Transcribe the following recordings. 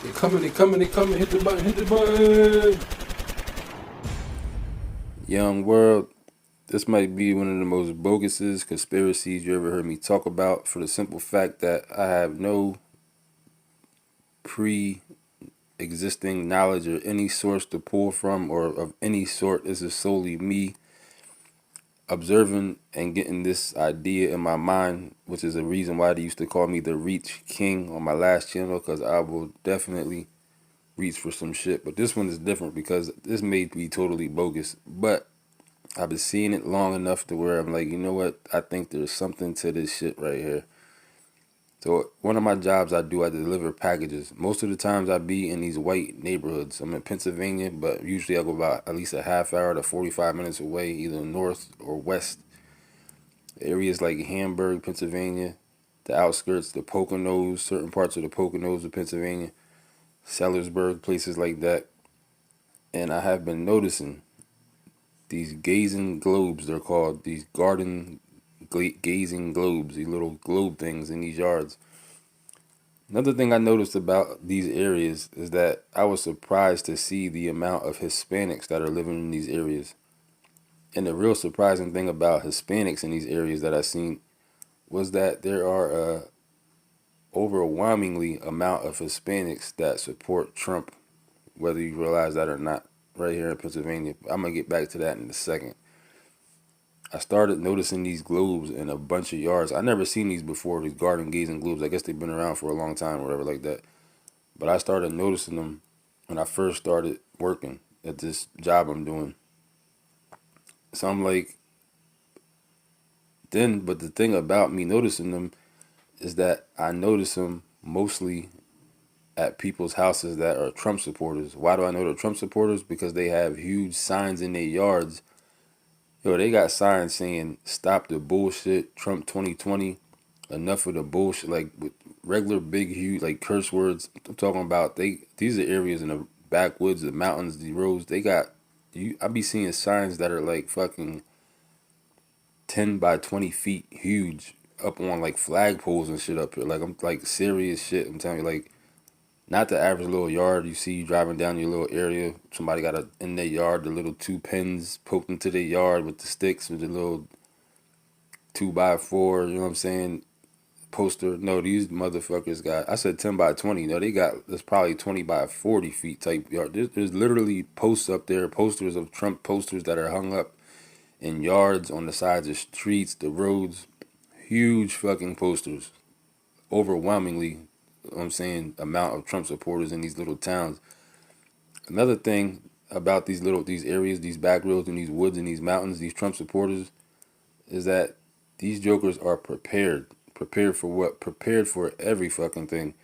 They coming, they coming, they coming. Hit the button, hit the button. Young world, this might be one of the most bogus conspiracies you ever heard me talk about, for the simple fact that I have no pre existing knowledge or any source to pull from or of any sort. This is solely me observing and getting this idea in my mind, which is a reason why they used to call me the Reach King on my last channel, because I will definitely reach for some shit. But this one is different because this may be totally bogus, but I've been seeing it long enough to where I'm like, you know what? I think there's something to this shit right here. So one of my jobs I do, I deliver packages. Most of the times I be in these white neighborhoods. I'm in Pennsylvania, but usually I go about at least a half hour to 45 minutes away, either north or west. Areas like Hamburg, Pennsylvania, the outskirts, the Poconos, certain parts of the Poconos of Pennsylvania, Sellersburg, places like that. And I have been noticing these gazing globes, they're called, these garden gazing globes, these little globe things in these yards. Another thing I noticed about these areas is that I was surprised to see the amount of Hispanics that are living in these areas. And the real surprising thing about Hispanics in these areas that I seen was that there are a overwhelmingly amount of Hispanics that support Trump, whether you realize that or not, right here in Pennsylvania. I'm going to get back to that in a second. I started noticing these globes in a bunch of yards. I never seen these before, these garden gazing globes. I guess they've been around for a long time or whatever like that. But I started noticing them when I first started working at this job I'm doing. So I'm like, but the thing about me noticing them is that I notice them mostly at people's houses that are Trump supporters. Why do I know they're Trump supporters? Because they have huge signs in their yards. Yo, they got signs saying, "Stop the bullshit, Trump 2020, enough of the bullshit," like with regular big, huge, like curse words. I'm talking about these are areas in the backwoods, the mountains, the roads. They got, I be seeing signs that are like fucking 10 by 20 feet huge up on like flagpoles and shit up here. Like, I'm like serious shit. I'm telling you, like, not the average little yard you see driving down your little area. Somebody got in their yard, the little two pins poked into their yard with the sticks with the little 2 by 4, you know what I'm saying, poster. No, these motherfuckers got, I said 10 by 20. No, they got, it's probably 20 by 40 feet type yard. There's literally posts up there, posters of Trump posters that are hung up in yards, on the sides of streets, the roads. Huge fucking posters. Overwhelmingly, you know what I'm saying, amount of Trump supporters in these little towns. Another thing about these areas, these back roads and these woods and these mountains, these Trump supporters, is that these jokers are prepared. Prepared for what? Prepared for every fucking thing.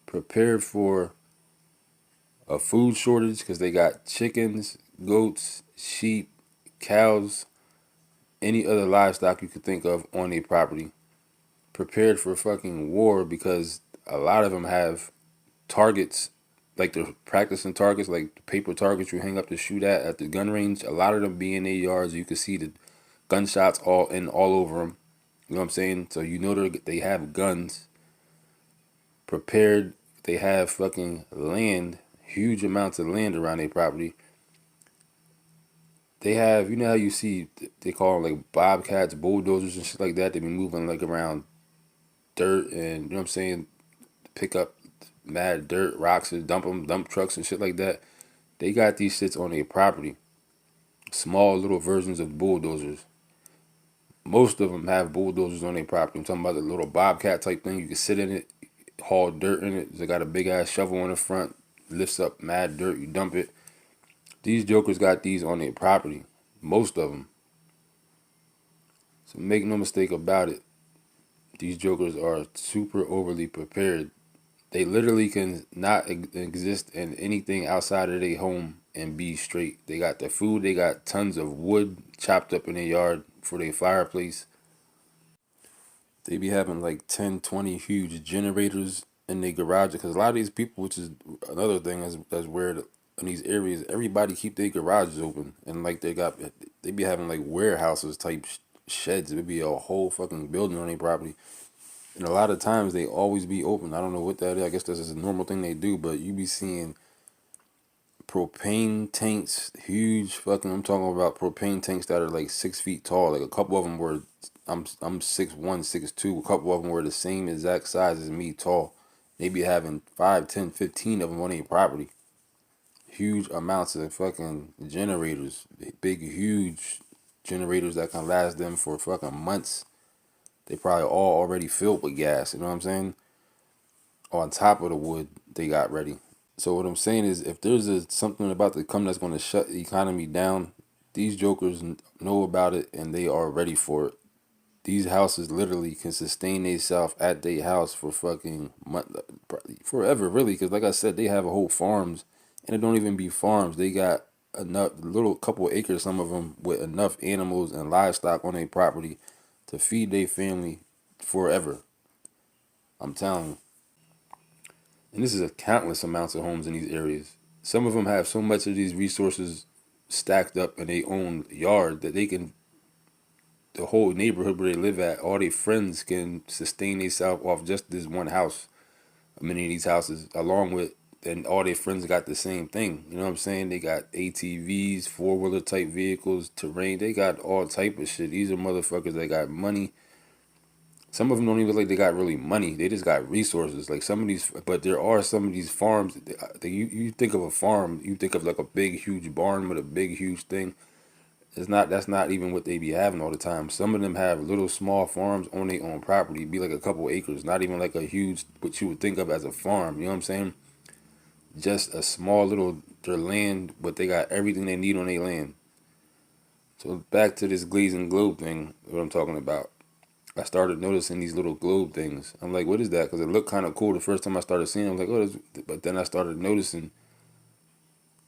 Prepared for a food shortage because they got chickens, goats, sheep, cows, any other livestock you could think of on their property. Prepared for fucking war because a lot of them have targets, like they're practicing targets, like the paper targets you hang up to shoot at the gun range. A lot of them be in their yards. You can see the gunshots all over them. You know what I'm saying? So you know they have guns prepared. They have fucking land, huge amounts of land around their property. They have, you know how you see, they call them like bobcats, bulldozers and shit like that. They be moving like around dirt and, you know what I'm saying, pick up mad dirt, rocks and dump trucks and shit like that. They got these shits on their property. Small little versions of bulldozers. Most of them have bulldozers on their property. I'm talking about the little bobcat type thing. You can sit in it, haul dirt in it. They got a big ass shovel on the front, lifts up mad dirt, you dump it. These jokers got these on their property. Most of them. So make no mistake about it. These jokers are super overly prepared. They literally can not exist in anything outside of their home and be straight. They got the food. They got tons of wood chopped up in their yard for their fireplace. They be having like 10, 20 huge generators in their garage, because a lot of these people, which is another thing that's weird in these areas, everybody keep their garages open, and like they be having like warehouses type sheds. It would be a whole fucking building on their property. And a lot of times they always be open. I don't know what that is. I guess that's just a normal thing they do, but you be seeing propane tanks, huge fucking. I'm talking about propane tanks that are like 6 feet tall. Like a couple of them were, I'm 6'1", 6'2". A couple of them were the same exact size as me, tall. They be having 5, 10, 15 of them on their property. Huge amounts of fucking generators, big, huge generators that can last them for fucking months. They probably all already filled with gas. You know what I'm saying? On top of the wood they got ready. So what I'm saying is, if there's something about to come that's going to shut the economy down, these jokers know about it and they are ready for it. These houses literally can sustain themselves at their house for fucking forever, really. Because like I said, they have a whole farms, and it don't even be farms. They got enough little couple acres, some of them with enough animals and livestock on their property to feed their family forever. I'm telling you. And this is a countless amounts of homes in these areas. Some of them have so much of these resources stacked up in their own yard that they can, the whole neighborhood where they live at, all their friends can sustain themselves off just this one house. Many of these houses, along with, and all their friends got the same thing. You know what I'm saying? They got ATVs, four-wheeler type vehicles, terrain. They got all type of shit. These are motherfuckers that got money. Some of them don't even look like they got really money. They just got resources. Like some of these, but there are some of these farms. You think of a farm, you think of like a big, huge barn with a big, huge thing. It's not. That's not even what they be having all the time. Some of them have little, small farms on their own property. Be like a couple acres, not even like a huge, what you would think of as a farm. You know what I'm saying? Just a small little their land, but they got everything they need on their land. So back to this glazing globe thing, what I'm talking about. I started noticing these little globe things. I'm like, what is that? Because it looked kind of cool the first time I started seeing them. I was like, oh, but then I started noticing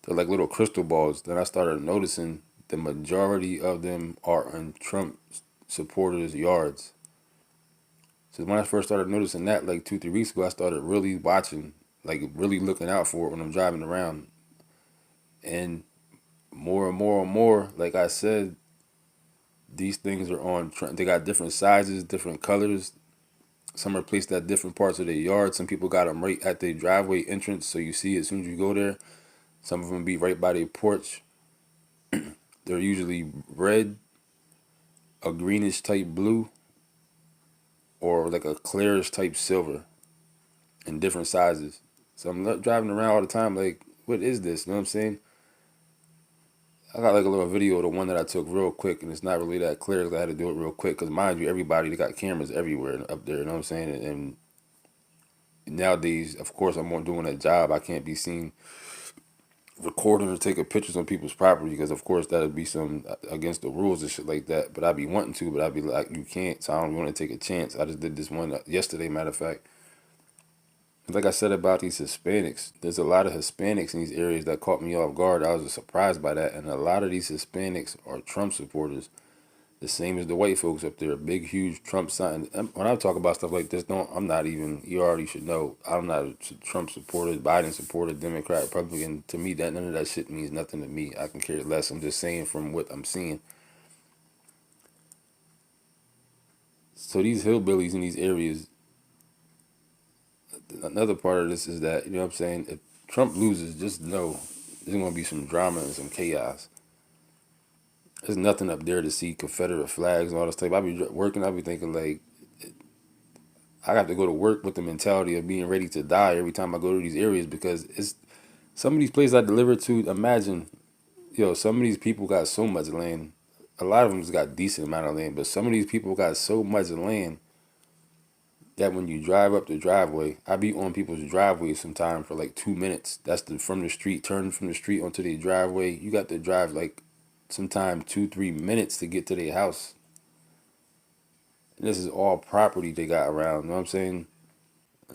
they're like little crystal balls. Then I started noticing the majority of them are in Trump supporters' yards. So when I first started noticing that, like 2, 3 weeks ago, I started really watching, like really looking out for it when I'm driving around. And more and more and more, like I said, these things are on. They got different sizes, different colors. Some are placed at different parts of their yard. Some people got them right at their driveway entrance, so you see it as soon as you go there. Some of them be right by their porch. They're usually red, a greenish type blue, or like a clearish type silver in different sizes. So I'm driving around all the time like, what is this? You know what I'm saying? I got like a little video of the one that I took real quick, and it's not really that clear because I had to do it real quick. Because mind you, everybody, they got cameras everywhere up there. You know what I'm saying? And nowadays, of course, I'm more doing a job. I can't be seen recording or taking pictures on people's property because, of course, that would be some against the rules and shit like that. But I'd be wanting to, but I'd be like, you can't. So I don't want to take a chance. I just did this one yesterday, matter of fact. Like I said about these Hispanics, there's a lot of Hispanics in these areas that caught me off guard. I was surprised by that. And a lot of these Hispanics are Trump supporters, the same as the white folks up there. Big, huge Trump sign. When I talk about stuff like this, I'm not even, you already should know, I'm not a Trump supporter, Biden supporter, Democrat, Republican. To me, that none of that shit means nothing to me. I can care less. I'm just saying from what I'm seeing. So these hillbillies in these areas, another part of this is that, you know what I'm saying, if Trump loses, just know there's going to be some drama and some chaos. There's nothing up there to see Confederate flags and all this stuff. I be working, I be thinking like, I got to go to work with the mentality of being ready to die every time I go to these areas because it's some of these places I deliver to. Imagine, some of these people got so much land. A lot of them just got decent amount of land, but some of these people got so much land that when you drive up the driveway, I be on people's driveways sometimes for like 2 minutes. That's from the street, turning from the street onto the driveway. You got to drive like sometimes 2, 3 minutes to get to their house. And this is all property they got around. You know what I'm saying?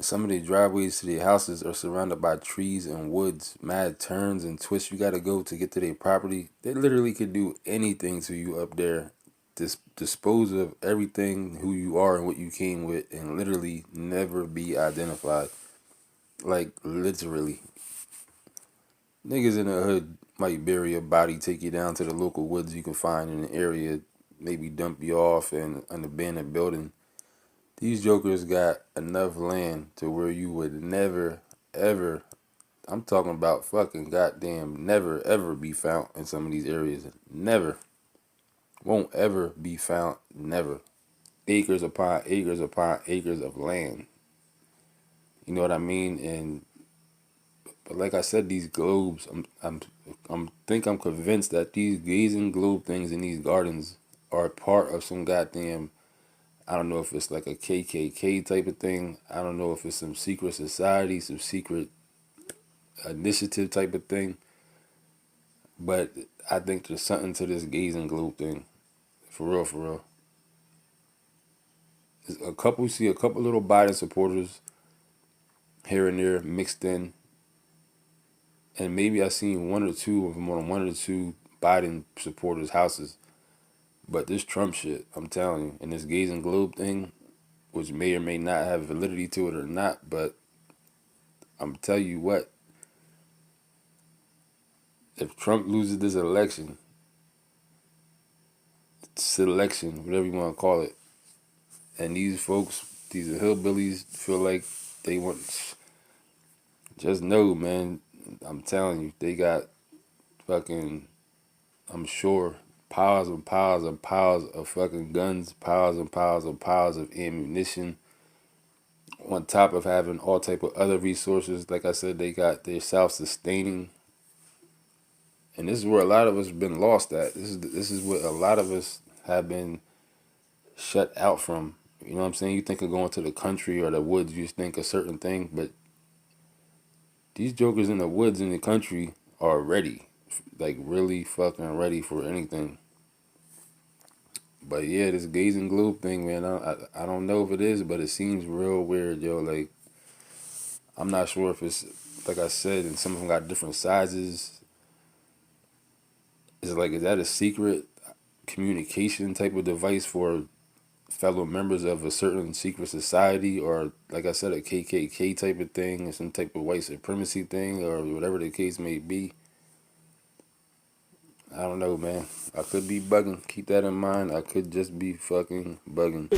Some of the driveways to their houses are surrounded by trees and woods, mad turns and twists you gotta go to get to their property. They literally could do anything to you up there. Dispose of everything, who you are and what you came with, and literally never be identified. Like, literally. Niggas in the hood might bury a body, take you down to the local woods you can find in the area, maybe dump you off in an abandoned building. These jokers got enough land to where you would never, ever, I'm talking about fucking goddamn never, ever be found in some of these areas. Never. Won't ever be found. Never. Acres upon acres upon acres of land. You know what I mean? And but like I said, these globes, I'm convinced that these gazing globe things in these gardens are part of some goddamn, I don't know if it's like a KKK type of thing. I don't know if it's some secret society, some secret initiative type of thing. But I think there's something to this gazing globe thing. For real, for real. See a couple little Biden supporters here and there mixed in. And maybe I seen one or two of them on one or two Biden supporters' houses. But this Trump shit, I'm telling you, and this gazing globe thing, which may or may not have validity to it or not, but I'm tell you what, if Trump loses this election, selection, whatever you want to call it, and these folks, these hillbillies, feel like they want, just know, man, I'm telling you, they got fucking, I'm sure, piles and piles and piles of fucking guns, piles and piles and piles of ammunition, on top of having all type of other resources. Like I said, they're self-sustaining, and this is where a lot of us have been lost at. This is what a lot of us have been shut out from. You know what I'm saying? You think of going to the country or the woods, you just think a certain thing, but these jokers in the woods in the country are ready, like really fucking ready for anything. But yeah, this gazing globe thing, man, I don't know if it is, but it seems real weird, yo. Like, I'm not sure if it's, like I said, and some of them got different sizes. Is that a secret communication type of device for fellow members of a certain secret society, or like I said, a KKK type of thing, or some type of white supremacy thing, or whatever the case may be? I don't know, man. I could be bugging. Keep that in mind. I could just be fucking bugging.